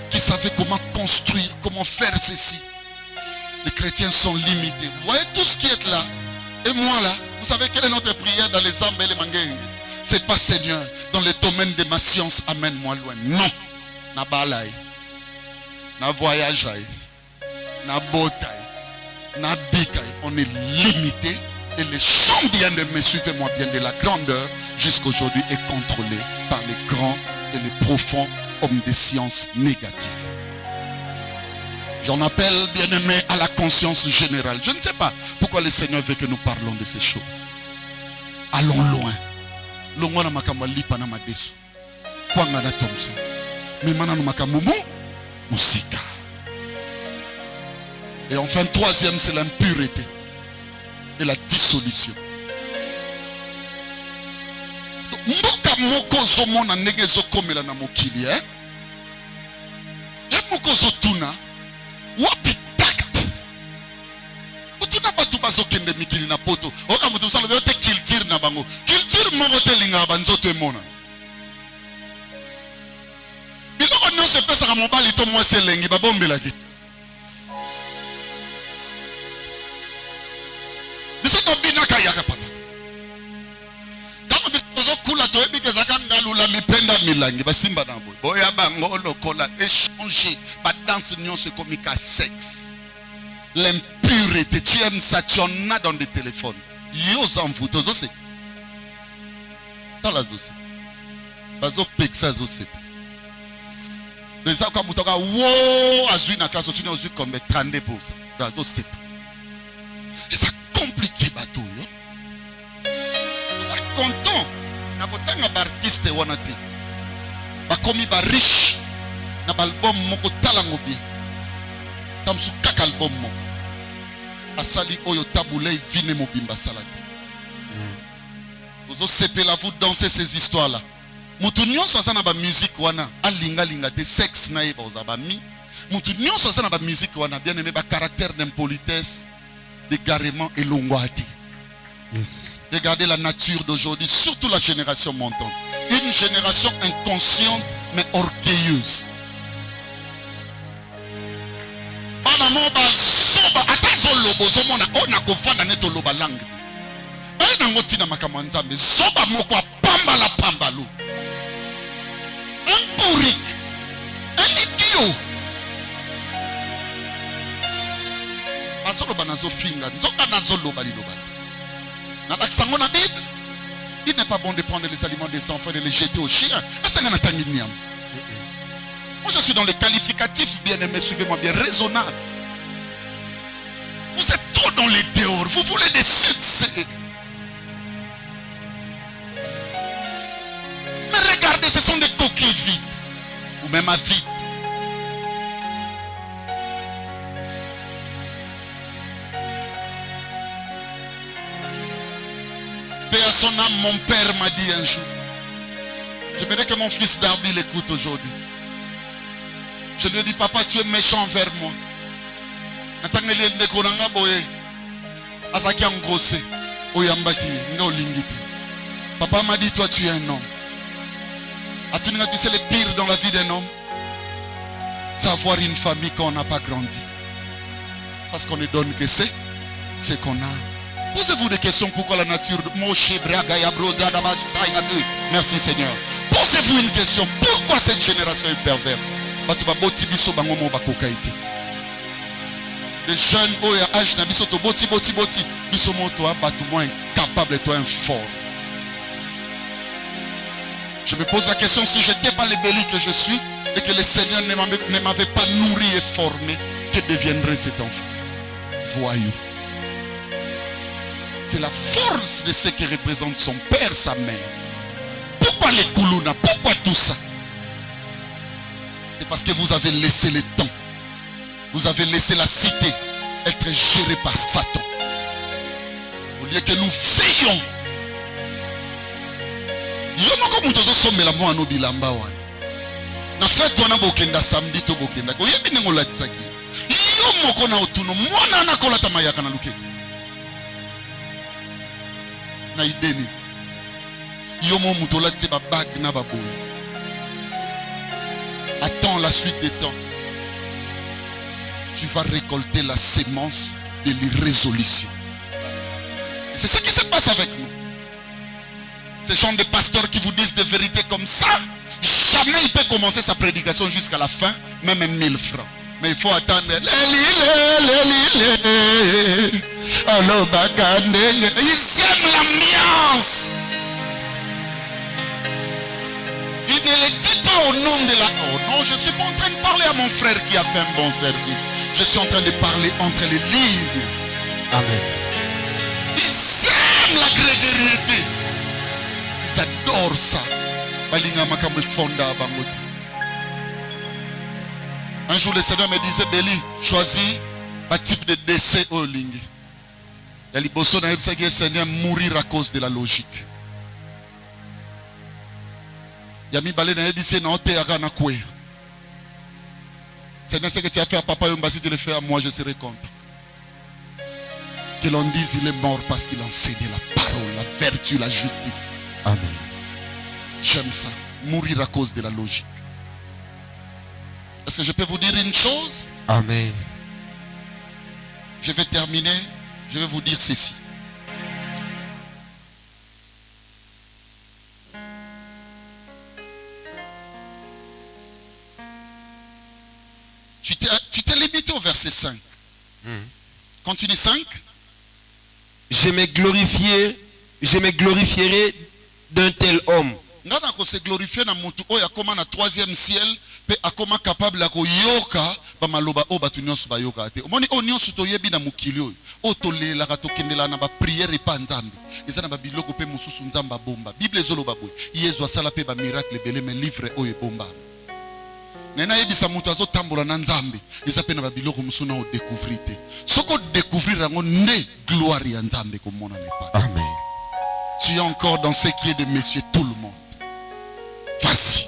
qui savaient comment construire, comment faire ceci. Les chrétiens sont limités. Vous voyez tout ce qui est là. Et moi là, vous savez quelle est notre prière dans les âmes et les mangues? C'est pas Seigneur, dans le domaine de ma science, amène-moi loin. Non. Na balai, na voyage, na botaï, na bikaï. On est limité. Et les champs bien aimés, suivez-moi bien, de la grandeur jusqu'aujourd'hui est contrôlé par les grands et les profonds hommes de science négatifs. J'en appelle bien aimé à la conscience générale. Je ne sais pas pourquoi le Seigneur veut que nous parlons de ces choses. Allons loin. Longo na makambo lipa na madesu. Kwanga na Thompson. Mimana na makambo musika. Et enfin, troisième, c'est l'impureté et la dissolution. Mboka moko zomona ndenge ezokomela na mokili moko zotuna wapi tact otuna bato bazokende mikili na poto oka moto mosala te culture na bango culture moko te linga banzoto emona biloko nyonso epesaka mobali to mwasi elengi babombelaki biso tobinaka yaka papa la mipenda milangi basimba na boy boya bango lokola échanger ba danse nyonso komika sexe l'impureté tu aimes ça tu en as dans des téléphones yo zanvu tozo se tala zose bazo pexa zose les ça comme mutoka wo azui na classe tu ne ozui comme 32% bazo se et ça compliqué bateau yo ça content na kotanga ba artiste wana te bakomi ba riche na album moko talango bien tamsu kaka album moko asali oyo tabulei vine mobimba salade ozo sepela vous danser ces histoires là mutu nyonso asa na ba musique wana alinga linga te sexe na yeba oza ba mi mutu nyonso asa na ba musique wana bien aimé ba caractère d'impolitesse d'égarement et longwati. Yes. Regardez la nature d'aujourd'hui, surtout la génération montante. Une génération inconsciente mais orgueilleuse. baye nango tina makambo nzambe zoba moko apamba la pambalo un pourrique un idiot azoloba nazofinga nzoka nazoloba liloba na baksango na Bible. Il n'est pas bon de prendre les aliments des enfants et de les jeter aux chiens. Moi je suis dans les qualificatifs, bien aimé, suivez-moi bien, raisonnable. Vous êtes trop dans les dehors, vous voulez des succès. Mais regardez, ce sont des coquilles vides. Ou même à vide. Paix à son âme, mon père m'a dit un jour. J'aimerais que mon fils Darby l'écoute aujourd'hui. Je lui ai dit, papa, tu es méchant envers moi. Papa m'a dit, toi tu es un homme. Tu sais le pire dans la vie d'un homme, c'est avoir une famille qu'on n'a pas grandi. Parce qu'on ne donne que c'est ce qu'on a. Posez-vous des questions pourquoi la nature de merci Seigneur. Posez-vous une question. Pourquoi cette génération est perverse? Les jeunes au âge na biso to boti biso moto abatu moins capable toi un fort. Je me pose la question, si je n'étais pas le béli que je suis et que le Seigneur ne m'avait pas nourri et formé, que deviendrait cet enfant? Voyou. C'est la force de ce que représente son père, sa mère. Pourquoi les Koulouna? Pourquoi tout ça? C'est parce que vous avez laissé le temps. Vous avez laissé la cité être gérée par Satan. Au lieu que nous veillons. Yomoko mutozo somela mo ano bilamba wana. Na fête wana bokenda samedi to bokenda. Ko yebi ngola tsaki. Yomoko na otuno mwana na kolata mayaka na luketo. Na ideni. Yomo mutola tse ba bag na ba boy. Attends la suite des temps. Tu vas récolter la sémence de l'irrésolution. C'est ce qui se passe avec nous. Ces gens de pasteurs qui vous disent des vérités comme ça, jamais il peut commencer sa prédication jusqu'à la fin, même 1000 francs. Mais il faut attendre. Ils aiment l'ambiance. Il ne le dit pas au nom de la... Oh non, je ne suis pas en train de parler à mon frère qui a fait un bon service. Je suis en train de parler entre les lignes. Amen. Ils aiment la grégérité. Ils adorent ça. Un jour, le Seigneur me disait, Béli, choisis un type de décès au ligne. Il y a le Seigneur mourir à cause de la logique. Yami balé na ebisi na ote aga na kwe. Seigneur, ce que tu as fait à papa Yomba, si tu le fais à moi, je serai content. Que l'on dise il est mort parce qu'il enseignait la parole, la vertu, la justice. Amen. J'aime ça. Mourir à cause de la logique. Est-ce que je peux vous dire une chose? Amen. Je vais terminer. Je vais vous dire ceci. Tu t'es limité au verset 5. Continue 5. Je me glorifierai d'un tel homme. Ngana ko se glorifier na mutu oya koma na troisième ciel pe akoma capable ko yoka ba maloba o batu nyonso ba yoka te. Omoni o nyonso to yebi na mukili oyo. O to lela ka to kendela na ba prière pa nzambe. Eza na ba biloko pe mususu nzamba bomba. Bible ezoloba boy. Yezu asala pe ba miracle belé mais livre oyo bomba. Nena yebisa mutu azo tambola na nzambe. Eza pe na ba biloko musu na o découvrir te. Soko découvrir rango ne gloire ya nzambe ko mona ne pas. Amen. Tu es encore dans ce qui est de monsieur tout le monde. Vas-y.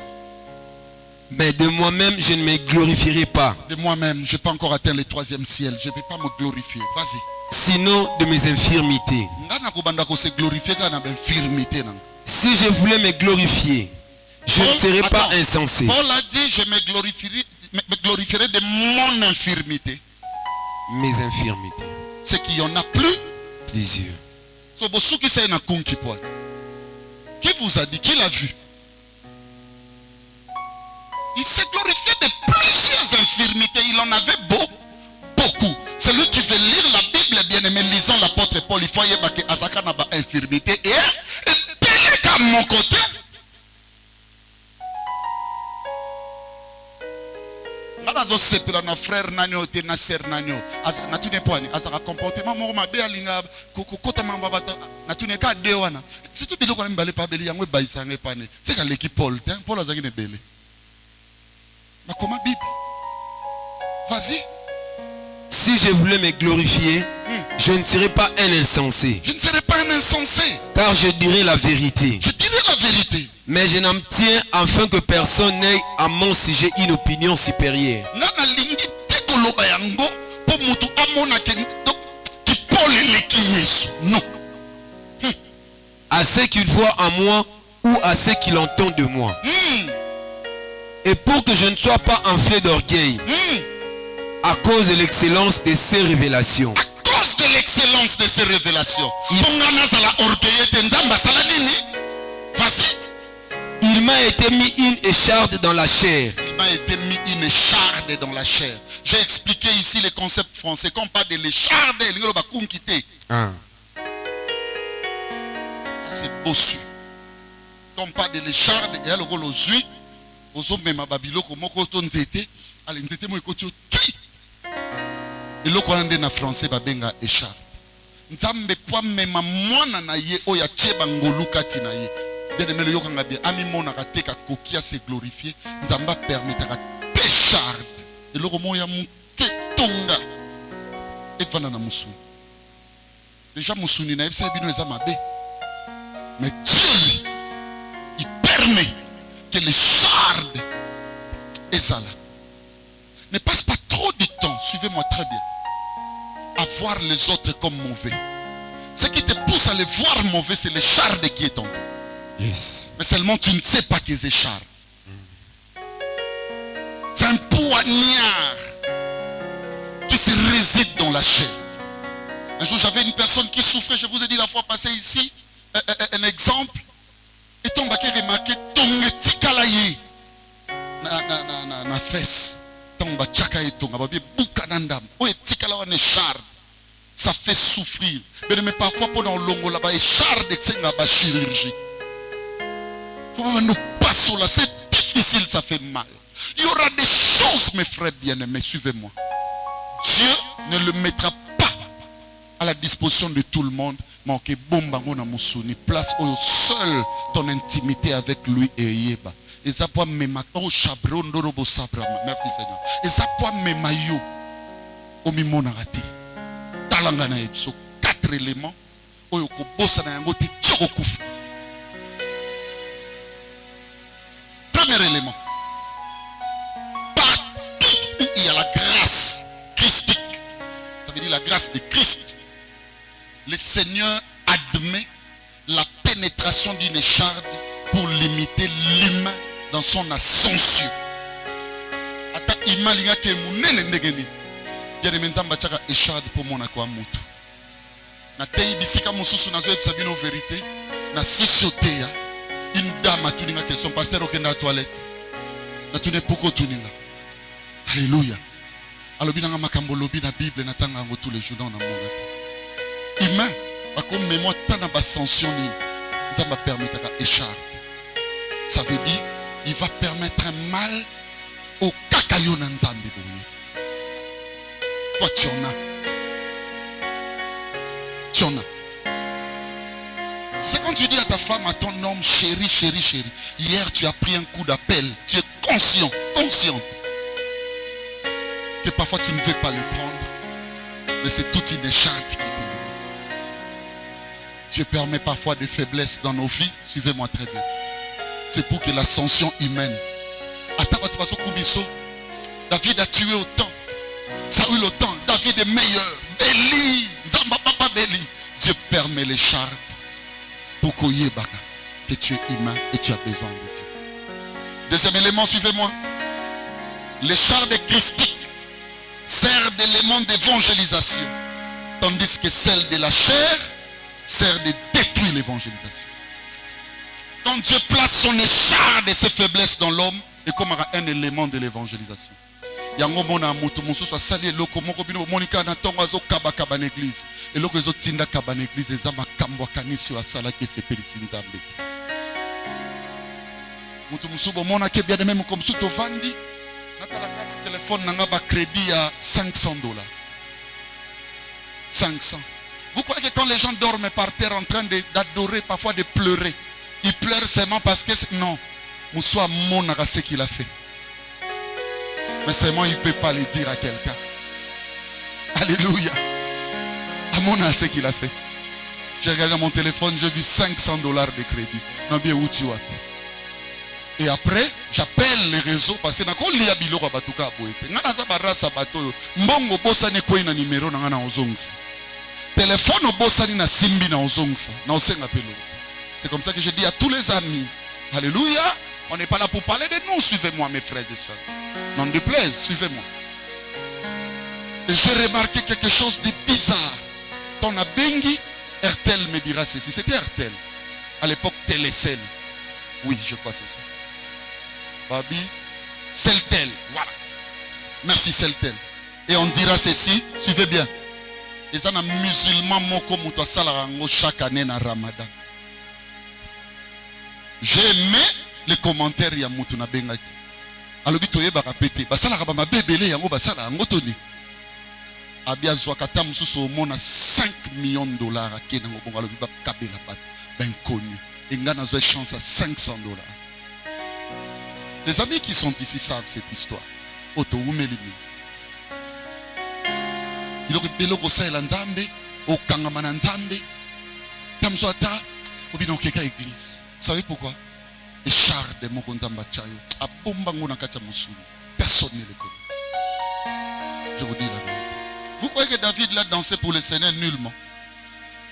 Mais de moi-même, je ne me glorifierai pas. De moi-même, je n'ai pas encore atteint le troisième ciel. Je ne vais pas me glorifier. Vas-y. Sinon de mes infirmités. Si je voulais me glorifier, je ne serais pas insensé. Paul a dit, je me glorifierai de mon infirmité. Mes infirmités. C'est qu'il n'y en a plus. Plusieurs. Qui vous a dit? Qui l'a vu? Il s'est glorifié de plusieurs infirmités. Il en avait beaucoup. Celui qui veut lire la Bible, bien aimé, lisant l'apôtre Paul, il faut y avoir une infirmité. Et pelé à mon côté. Azo sepela na frère nanyo te na sœur nanyo na tune poani azaka comportement moko mabe alinga kokota mamba bata na tune ka de wana surtout biloko na mbale pa beli yango baisa nge pane c'est ka l'équipe Paul azaki ne belé ma comment Bible vas-y. Si je voulais me glorifier, je ne serais pas un insensé. Je ne serais pas un insensé. Car je dirais la vérité. Je dirais la vérité. Mais je n'en tiens afin que personne n'ait à mon sujet une opinion supérieure. Non. À ce qu'il voit en moi ou à ce qu'il entend de moi. Et pour que je ne sois pas enflé d'orgueil. À cause de l'excellence de ces révélations. À cause de l'excellence de ces révélations. Il m'a été mis une écharde dans la chair. Il m'a été mis une écharde dans la chair. J'ai expliqué ici les concepts français. Quand on parle de l'écharde, c'est bossu. Quand on parle de l'écharde, il y a le rôle aux huiles. Aux hommes, même à Babylone, comme on était. Allez, nous étions tués. Et le Coran de français babenga écharpe. Nzambe poa mema mwana na ye oya cheba ngoluka tina ye. Bien aimé le yokanga bien ami mona ka teka kokia se glorifier. Nzamba permettre ka técharde. Et le romo ya muke tonga. Et fana na musuni. Déjà musuni na yebisa bino eza mabe. Mais Dieu lui, il permet que l'écharde ezala. Ne passe pas trop de temps, suivez-moi très bien, à voir les autres comme mauvais. Ce qui te pousse à les voir mauvais, c'est l'écharde qui est en toi. Yes. Mais seulement tu ne sais pas qu'ils écharpent. C'est un poignard qui se réside dans la chair. Un jour, j'avais une personne qui souffrait, je vous ai dit la fois passée ici, un exemple. Et ton baquet remarqué, ton etikalaye na fesse. Ça fait souffrir. Mais parfois pendant longo là-bas, c'est chirurgie. C'est difficile, ça fait mal. Il y aura des choses, mes frères bien-aimés, suivez-moi. Dieu ne le mettra pas à la disposition de tout le monde. Manquez bombango na musuni. Place au seul ton intimité avec lui et Yeba. Merci Seigneur. Et ça peut même yo au mimonarati. Talangana so 4 éléments. Oyo ko bossa na yango te tioko kufu. Premier élément. Partout où il y a la grâce christique, ça veut dire la grâce de Christ, le Seigneur admet la pénétration d'une écharde pour limiter l'humain dans son ascension. Ata imalinga ke munene ndegeni. Bien aimé nzamba chaka écharde pour mon akwa mutu. Na tei bisika mususu na zoe sabino vérité. Na sisoteya. Une dame a tuninga que son pasteur au kenda toilette. Na tune poko tuninga. Alléluia. Alors binanga makambo lobi na Bible na tanga ngo tous les jours dans na monde. Humain, comme mémoire tana bascension ni nzamba permettre ka écharde. Ça veut dire il va permettre un mal au kakayo na nzambe boye. Toi tu en as. Tu en as. C'est quand tu dis à ta femme, à ton homme, chérie, chérie, chérie, hier tu as pris un coup d'appel, tu es consciente que parfois tu ne veux pas le prendre, mais c'est toute une écharde qui te limite. Dieu permet parfois des faiblesses dans nos vies, suivez-moi très bien. C'est pour que l'ascension humaine. David a tué autant, Saül autant, David est meilleur, Béli, Béli. Dieu permet l'écharde. Pour que tu es humain et tu as besoin de Dieu. Deuxième élément, suivez-moi. L'écharde christique sert d'élément d'évangélisation, tandis que celle de la chair sert de détruire l'évangélisation. Quand Dieu place son écharde et ses faiblesses dans l'homme, et comme un élément de l'évangélisation. Yango mona mutu mususu asali eloko moko bino monika na tongo azo kaba na église. Eloko ezo tinda kaba na église eza makambo kanisi asala ke sepelisi nzambe. Mutu musubo mona ke bien même comme suto vandi nakala ka téléphone nanga ba crédit à $500. 500. Vous croyez que quand les gens dorment par terre en train d'adorer, parfois de pleurer, ils pleurent seulement parce que non. Moussoua monara ce qu'il a fait. Mais seulement il ne peut pas le dire à quelqu'un. Alléluia. Amona ce qu'il a fait. J'ai regardé mon téléphone, j'ai vu $500 de crédit. Non bien où tu vas. Et après, j'appelle les réseaux parce que nakon lia biloko batuka boete. Ngana za barasa bato. Mbongo bossa ne ko ina numéro na ngana ozongsa. Téléphone bossani na simbi na ozongsa. Na osenga pelo. C'est comme ça que je dis à tous les amis. Alléluia. On n'est pas là pour parler de nous. Suivez-moi, mes frères et sœurs. N'en déplaise, suivez-moi. Et j'ai remarqué quelque chose de bizarre. Ton Abengi, RTL me dira ceci. C'était RTL. À l'époque, Télécel. Oui, je crois que c'est ça. Babi, Celtel. Voilà. Merci, Celtel. Et on dira ceci. Suivez bien. Et ça, un musulman moko muto salarango chaque année na Ramadan. J'ai aimé les commentaires ya mutu na bengaki. Alobi toyeba répéter. Basala ba bébélé yango basala ngotoni. Abia zwakata mususu omona $5 millions ake na ngobonga alobi ba kabela bat ben connu. Et ngana zo chance à $500. Les amis qui sont ici savent cette histoire. Oto umelimi. Iloko beloko sa elanzambe, o kangama na nzambe. Tamsoata obino keka église. Vous savez pourquoi? Les chars de Mokonzamba Chayo. A Bombango Nakatia Moussou. Personne ne les connaît. Je vous dis la vérité. Vous croyez que David l'a dansé pour le Seigneur nullement?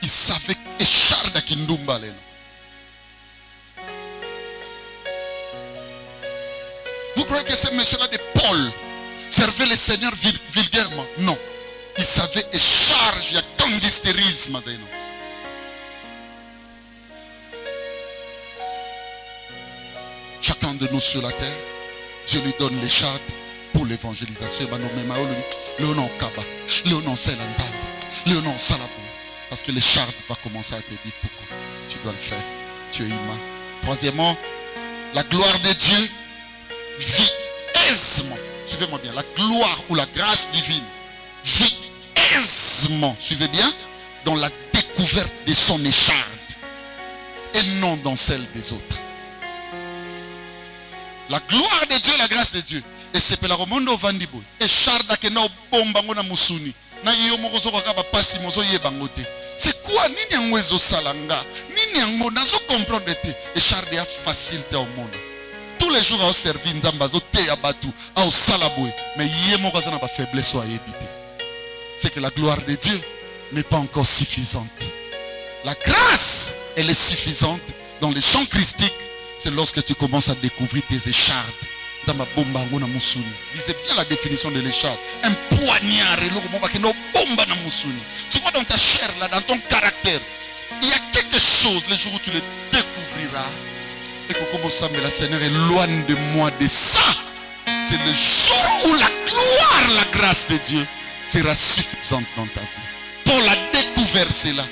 Il savait que chars d'Akindumba. Vous croyez que ce monsieur-là de Paul servait le Seigneur vulgairement? Non. Il savait et charge, il y a gangsterisme. Chacun de nous sur la terre, Dieu lui donne les chardes pour l'évangélisation. Parce que les chardes vont commencer à te dire pourquoi tu dois le faire. Tu es humain. Troisièmement, la gloire de Dieu vit aisément. Suivez-moi bien. La gloire ou la grâce divine vit aisément. Suivez bien. Dans la découverte de son écharde et non dans celle des autres. La gloire de Dieu, la grâce de Dieu. Et c'est pour la romondo vandibo. Et charda ke na bombango na musuni. Na yo mokozo kakaba pasi mozo yebangote. C'est quoi nini ngwezo salanga? Nini ngo nazo comprendre te. Et charde ya facilité au monde. Tous les jours à servir nzamba zo te abatu, à salaboué. Mais yé mokozo na ba faiblesse à éviter. C'est que la gloire de Dieu n'est pas encore suffisante. La grâce, elle est suffisante dans les chants christiques. C'est lorsque tu commences à découvrir tes échardes. Lisez bien la définition de l'écharde. Un poignard. Tu vois dans ta chair, là, dans ton caractère, il y a quelque chose, le jour où tu le découvriras, et que comme ça, mais la Seigneur éloigne de moi de ça. C'est le jour où la gloire, la grâce de Dieu sera suffisante dans ta vie. Paul a découvert cela.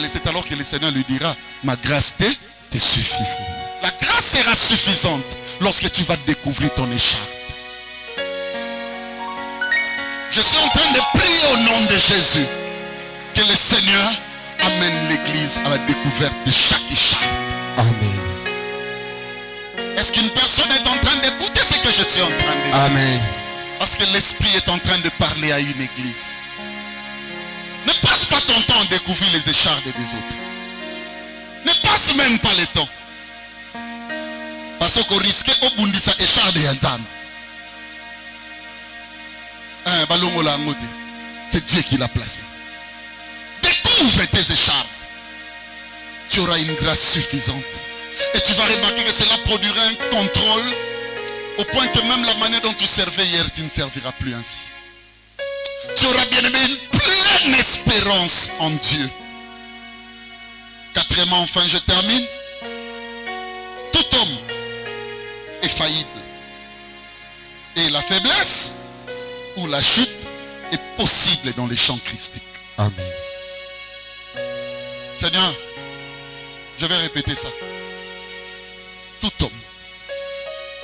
C'est alors que le Seigneur lui dira, ma grâce te suffit. La grâce sera suffisante lorsque tu vas découvrir ton écharpe. Je suis en train de prier au nom de Jésus que le Seigneur amène l'église à la découverte de chaque écharpe. Amen. Est-ce qu'une personne est en train d'écouter ce que je suis en train de dire? Amen. Parce que l'Esprit est en train de parler à une église. Ne passe pas ton temps à découvrir les échardes des autres. Ne passe même pas le temps. Parce qu'on risque au bundisa écharde et anzam. C'est Dieu qui l'a placé. Découvre tes échardes. Tu auras une grâce suffisante. Et tu vas remarquer que cela produira un contrôle au point que même la manière dont tu servais hier, tu ne serviras plus ainsi. Tu auras bien aimé une pleine pleine espérance en Dieu. Quatrièmement, enfin, je termine. Tout homme est faillible. Et la faiblesse ou la chute est possible dans les champs christiques. Amen. Seigneur, je vais répéter ça. Tout homme.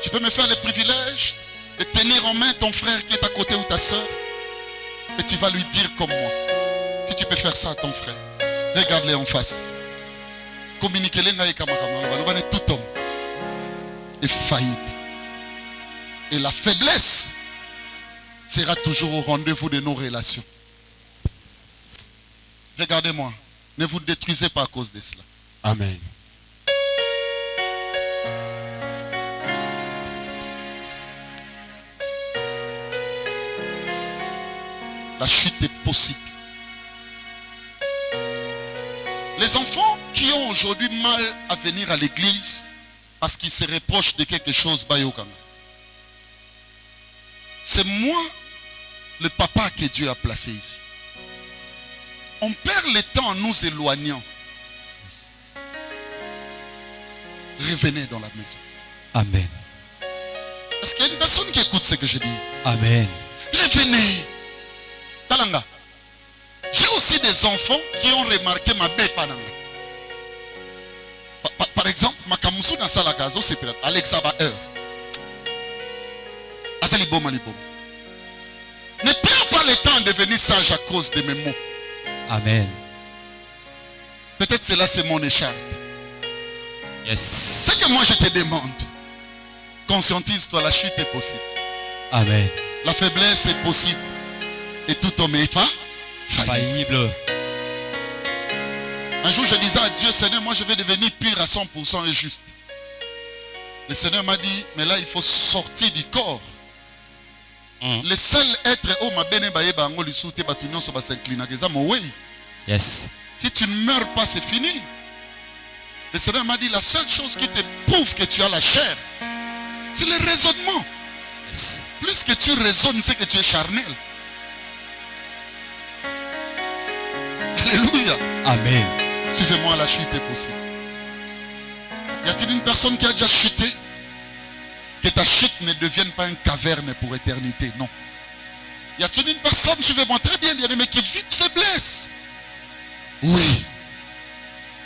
Tu peux me faire le privilège de tenir en main ton frère qui est à côté ou ta soeur et tu vas lui dire comme moi. Si tu peux faire ça à ton frère, regarde-les en face. Communiquez-les avec tout homme est faillible. Et la faiblesse sera toujours au rendez-vous de nos relations. Regardez-moi. Ne vous détruisez pas à cause de cela. Amen. La chute est possible. Les enfants qui ont aujourd'hui mal à venir à l'église parce qu'ils se reprochent de quelque chose, c'est moi, le papa que Dieu a placé ici. On perd le temps en nous éloignant. Revenez dans la maison. Amen. Est-ce qu'il y a une personne qui écoute ce que je dis? Amen. Revenez. Talanga. J'ai aussi des enfants qui ont remarqué ma bête. Par exemple, ma kamusu dans sa lagazo, c'est Alexa Baer. Asalibom alibom. Ne perds pas le temps de devenir sage à cause de mes mots. Amen. Peut-être cela c'est mon écharpe. Yes. Ce que moi je te demande, conscientise-toi, la chute est possible. Amen. La faiblesse est possible. Et tout homme est faillible. Un jour je disais à Dieu, Seigneur, moi je vais devenir pur à 100% et juste. Le Seigneur m'a dit, mais là il faut sortir du corps. Le seul être où ma bene baye bango li soute batunyo so ba s'inclina keza mo Yes. Si tu ne meurs pas, c'est fini. Le Seigneur m'a dit, la seule chose qui te prouve que tu as la chair, c'est le raisonnement. Yes. Plus que tu raisonnes, c'est que tu es charnel. Alléluia. Amen. Suivez-moi, la chute est possible. Y a-t-il une personne qui a déjà chuté? Que ta chute ne devienne pas une caverne pour éternité. Non. Y a-t-il une personne, suivez-moi très bien, bien-aimé, qui vit de faiblesse? Oui.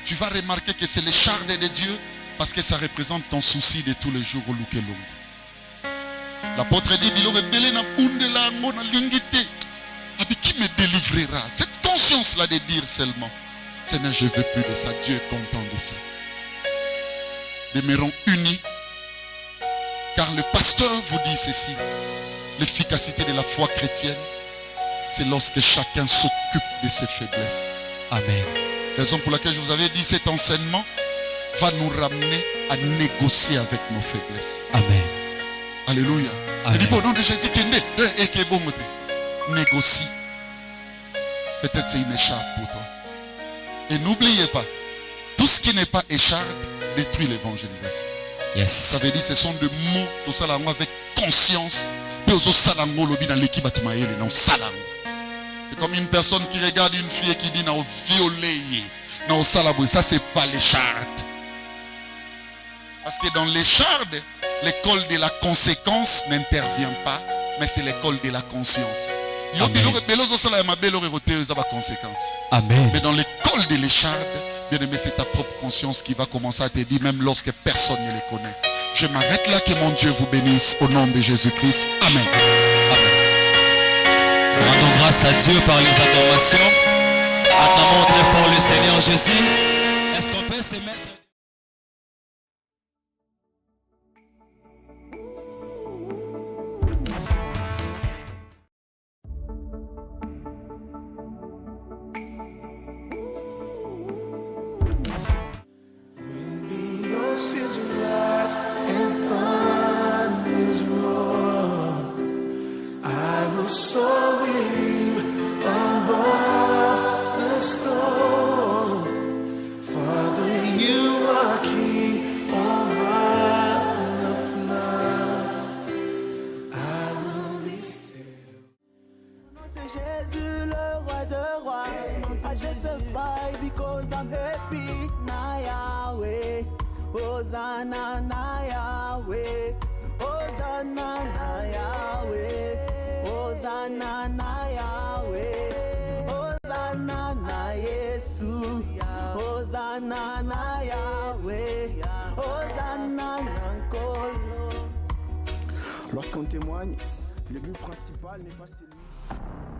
Tu vas remarquer que c'est l'écharde de Dieu parce que ça représente ton souci de tous les jours au Lukelong. L'apôtre dit, qui me délivrera? Cette conscience-là de dire seulement, Seigneur, je veux plus de ça. Dieu est content de ça. Demeurons unis. Car le pasteur vous dit ceci, l'efficacité de la foi chrétienne, c'est lorsque chacun s'occupe de ses faiblesses. Amen. Raison pour laquelle je vous avais dit, cet enseignement va nous ramener à négocier avec nos faiblesses. Amen. Alléluia. Amen. Il dit, au nom de Jésus, négocie. Peut-être c'est une écharpe pour toi. Et n'oubliez pas, tout ce qui n'est pas écharpe détruit l'évangélisation. Yes. Ça veut dire que ce sont des mots, tout ça là, avec conscience. C'est comme une personne qui regarde une fille et qui dit non, violer. Non, ça c'est pas l'écharde. Parce que dans l'écharde, l'école de la conséquence n'intervient pas, mais c'est l'école de la conscience. Amen. Amen. Mais dans l'école de l'écharde, bien aimé, c'est ta propre conscience qui va commencer à te dire, même lorsque personne ne les connaît. Je m'arrête là, que mon Dieu vous bénisse au nom de Jésus-Christ. Amen. Rendons grâce à Dieu par les adorations. Acclamons très fort le Seigneur Jésus. Est-ce qu'on peut se mettre... I'm happy na Yahweh. Hosanna na Yahweh. Hosanna na Yahweh. Hosanna na Yahweh. Hosanna na Yesu. Hosanna na Yahweh. Hosanna na Nkolo. Lorsqu'on témoigne, le but principal n'est pas celui...